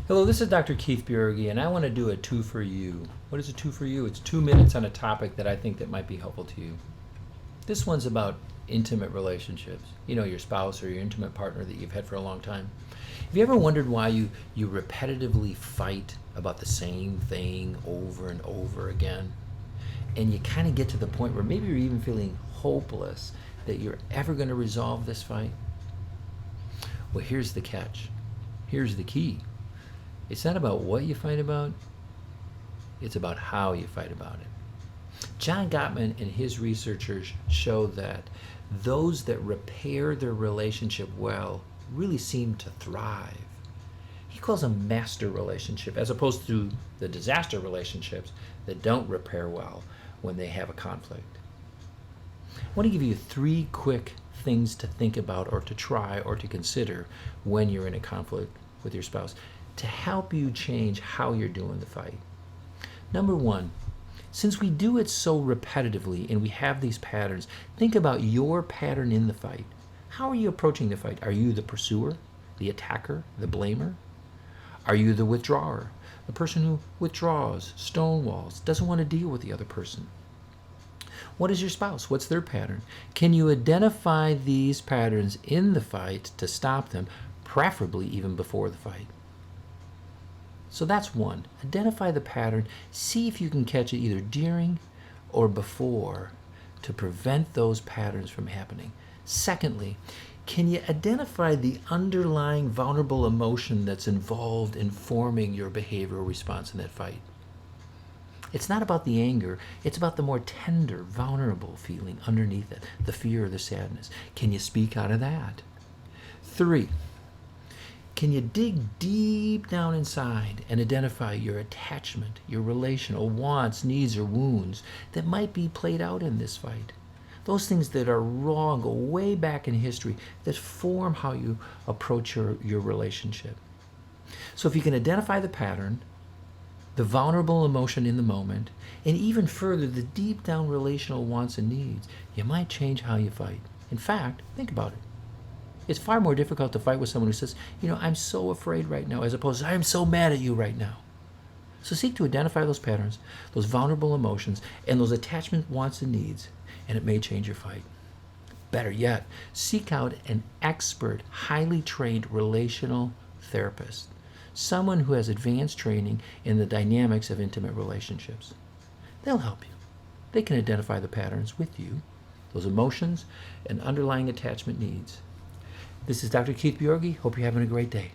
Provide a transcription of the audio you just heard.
Hello, this is Dr. Keith Bjorge, and I want to do a two for you. What is a two for you? It's 2 minutes on a topic that I think that might be helpful to you. This one's about intimate relationships. You know, your spouse or your intimate partner that you've had for a long time. Have you ever wondered why you repetitively fight about the same thing over and over again? And you kind of get to the point where maybe you're even feeling hopeless that you're ever going to resolve this fight? Well, here's the catch. Here's the key. It's not about what you fight about, it's about how you fight about it. John Gottman and his researchers show that those that repair their relationship well really seem to thrive. He calls them master relationship, as opposed to the disaster relationships that don't repair well when they have a conflict. I want to give you 3 quick things to think about or to try or to consider when you're in a conflict with your spouse to help you change how you're doing the fight. Number 1, since we do it so repetitively and we have these patterns, think about your pattern in the fight. How are you approaching the fight? Are you the pursuer, the attacker, the blamer? Are you the withdrawer, the person who withdraws, stonewalls, doesn't want to deal with the other person? What is your spouse? What's their pattern? Can you identify these patterns in the fight to stop them, preferably even before the fight? So that's 1. Identify the pattern. See if you can catch it either during or before to prevent those patterns from happening. Secondly, can you identify the underlying vulnerable emotion that's involved in forming your behavioral response in that fight? It's not about the anger. It's about the more tender, vulnerable feeling underneath it, the fear or the sadness. Can you speak out of that? 3, can you dig deep down inside and identify your attachment, your relational wants, needs, or wounds that might be played out in this fight? Those things that are wrong go way back in history that form how you approach your relationship. So if you can identify the pattern, the vulnerable emotion in the moment, and even further, the deep down relational wants and needs, you might change how you fight. In fact, think about it. It's far more difficult to fight with someone who says, I'm so afraid right now, as opposed to, I am so mad at you right now. So seek to identify those patterns, those vulnerable emotions, and those attachment wants and needs, and it may change your fight. Better yet, seek out an expert, highly trained relational therapist, someone who has advanced training in the dynamics of intimate relationships. They'll help you. They can identify the patterns with you, those emotions and underlying attachment needs. This is Dr. Keith Bjorge. Hope you're having a great day.